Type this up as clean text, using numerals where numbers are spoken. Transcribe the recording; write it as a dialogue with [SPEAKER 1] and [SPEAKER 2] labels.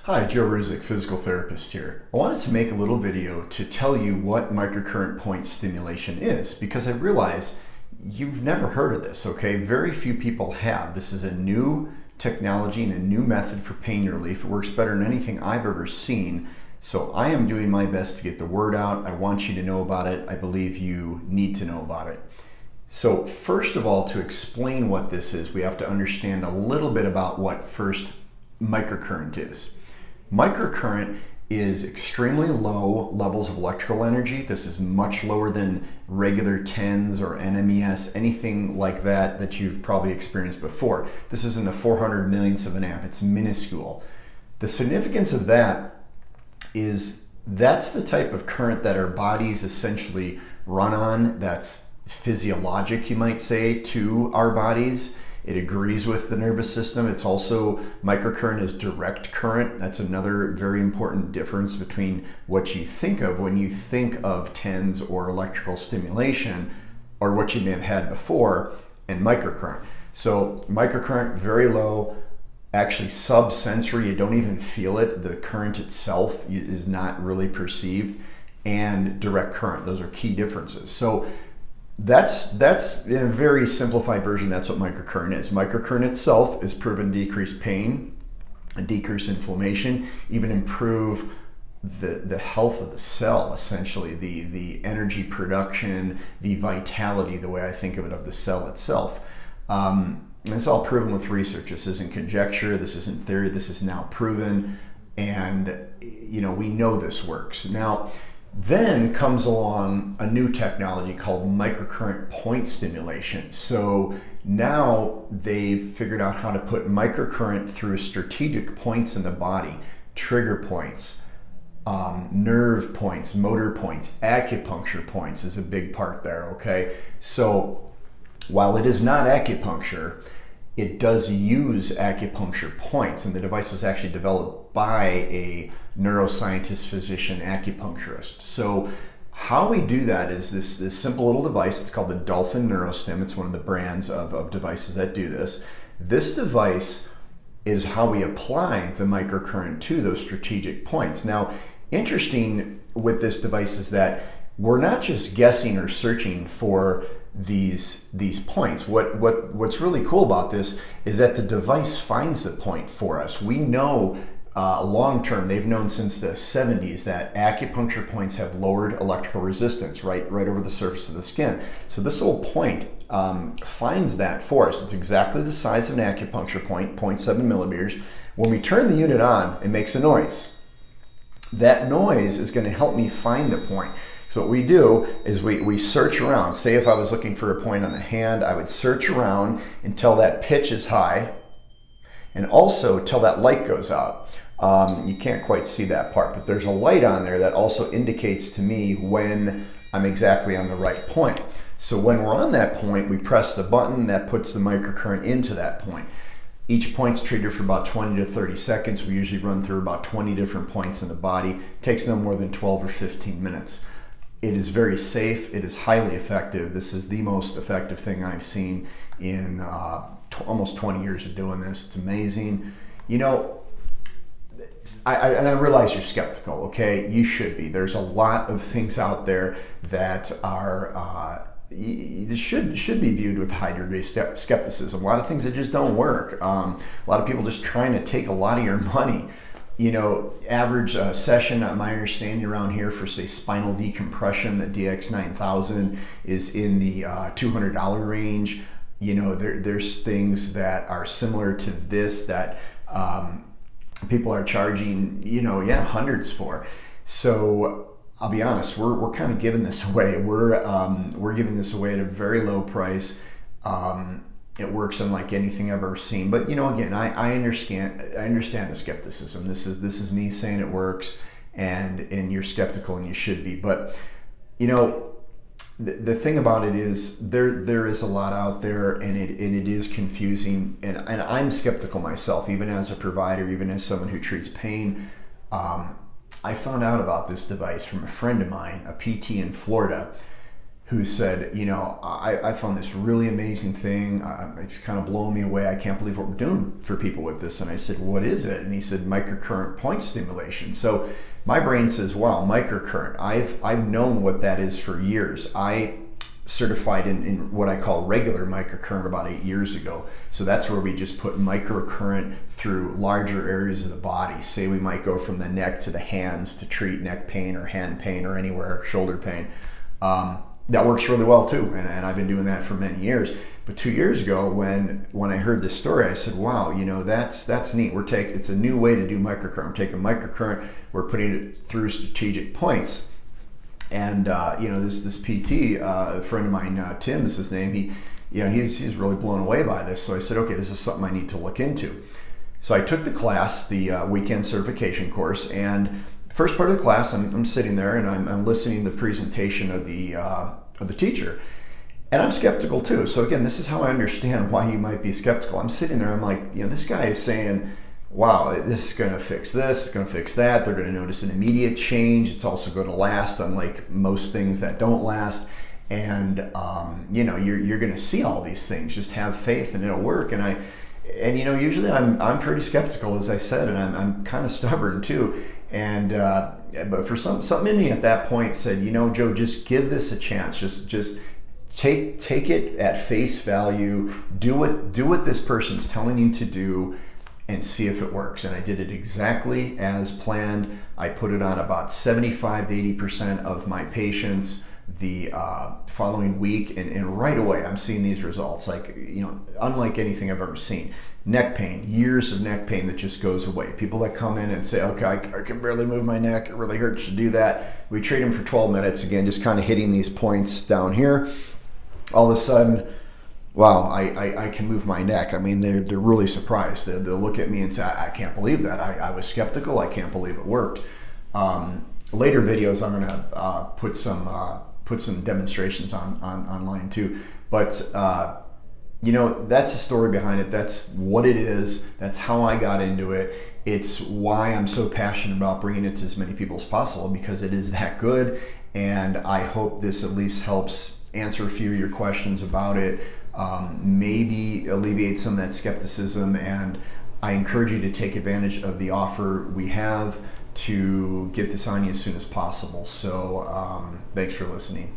[SPEAKER 1] Hi, Joe Ruzek, physical therapist here. I wanted to make a little video to tell you what microcurrent point stimulation is because I realize you've never heard of this, okay? Very few people have. This is a new technology and a new method for pain relief. It works better than anything I've ever seen. So I am doing my best to get the word out. I want you to know about it. I believe you need to know about it. So first of all, to explain what this is, we have to understand a little bit about what first microcurrent is. Microcurrent is extremely low levels of electrical energy. This is much lower than regular TENS or NMES, anything like that that you've probably experienced before. This is in the 400 millionths of an amp. It's minuscule. The significance of that is that's the type of current that our bodies essentially run on. That's physiologic, you might say, to our bodies. It agrees with the nervous system. It's also, microcurrent is direct current. That's another very important difference between what you think of when you think of TENS or electrical stimulation, or what you may have had before, and microcurrent. So microcurrent, very low, actually subsensory. You don't even feel it. The current itself is not really perceived. And direct current, those are key differences. So that's in a very simplified version, that's what microcurrent is. Microcurrent itself is proven to decrease pain, decrease inflammation, even improve the health of the cell, essentially, the energy production, the vitality, the way I think of it, of the cell itself. It's all proven with research. This isn't conjecture, this isn't theory, this is now proven, and we know this works. Now, then comes along a new technology called microcurrent point stimulation. So now they've figured out how to put microcurrent through strategic points in the body, trigger points, nerve points, motor points, acupuncture points is a big part there, okay? So while it is not acupuncture, it does use acupuncture points, and the device was actually developed by a neuroscientist, physician, acupuncturist. So how we do that is this simple little device. It's called the Dolphin NeuroStim. It's one of the brands of devices that do this. This device is how we apply the microcurrent to those strategic points. Now, interesting with this device is that we're not just guessing or searching for these points. What's really cool about this is that the device finds the point for us. We know long term, they've known since the 70s that acupuncture points have lowered electrical resistance right over the surface of the skin. So this little point finds that for us. It's exactly the size of an acupuncture point, 0.7 millimeters. When we turn the unit on, it makes a noise. That noise is going to help me find the point. So what we do is we search around. Say if I was looking for a point on the hand, I would search around until that pitch is high, and also till that light goes out. You can't quite see that part, but there's a light on there that also indicates to me when I'm exactly on the right point. So when we're on that point, we press the button that puts the microcurrent into that point. Each point's treated for about 20 to 30 seconds. We usually run through about 20 different points in the body. It takes no more than 12 or 15 minutes. It is very safe. It is highly effective. This is the most effective thing I've seen in almost 20 years of doing this. It's amazing. I realize you're skeptical, okay? You should be. There's a lot of things out there that are should be viewed with high degree of skepticism. A lot of things that just don't work. A lot of people just trying to take a lot of your money. Average session, my understanding around here for, say, spinal decompression, the DX9000 is in the $200 range. There's things that are similar to this that people are charging, hundreds for. So I'll be honest, we're kind of giving this away. We're giving this away at a very low price. It works unlike anything I've ever seen. But again, I understand the skepticism. This is me saying it works, and you're skeptical, and you should be. But the thing about it is there is a lot out there, and it is confusing, and I'm skeptical myself, even as a provider, even as someone who treats pain. I found out about this device from a friend of mine, a PT in Florida, who said, I found this really amazing thing. It's kind of blowing me away. I can't believe what we're doing for people with this. And I said, what is it? And he said, microcurrent point stimulation. So my brain says, wow, microcurrent. I've known what that is for years. I certified in what I call regular microcurrent about 8 years ago. So that's where we just put microcurrent through larger areas of the body. Say we might go from the neck to the hands to treat neck pain or hand pain or anywhere, shoulder pain. That works really well too, and I've been doing that for many years. But 2 years ago, when I heard this story, I said, "Wow, that's neat. It's a new way to do microcurrent. We're taking microcurrent, we're putting it through strategic points." And this PT, a friend of mine, Tim is his name. He's really blown away by this. So I said, "Okay, this is something I need to look into." So I took the class, the weekend certification course, and first part of the class, I'm sitting there and I'm listening to the presentation of the teacher, and I'm skeptical too. So again, this is how I understand why you might be skeptical. I'm sitting there, I'm like, this guy is saying, wow, this is going to fix this, it's going to fix that. They're going to notice an immediate change. It's also going to last, unlike most things that don't last. And you're going to see all these things. Just have faith and it'll work. And usually I'm pretty skeptical, as I said, and I'm kind of stubborn too. And but for something in me at that point said, Joe, just give this a chance. Just take it at face value. Do what this person's telling you to do, and see if it works. And I did it exactly as planned. I put it on about 75 to 80% of my patients the following week, and right away I'm seeing these results, unlike anything I've ever seen. Neck pain, years of neck pain that just goes away. People that come in and say, okay, I can barely move my neck, it really hurts to do that. We treat them for 12 minutes, again, just kind of hitting these points down here. All of a sudden, wow, I can move my neck. I mean, they're really surprised. They'll look at me and say, I can't believe that. I was skeptical. I can't believe it worked. Later videos, I'm going to put some demonstrations online too. But that's the story behind it. That's what it is. That's how I got into it. It's why I'm so passionate about bringing it to as many people as possible, because it is that good. And I hope this at least helps answer a few of your questions about it, maybe alleviate some of that skepticism. And I encourage you to take advantage of the offer we have to get this on you as soon as possible. So thanks for listening.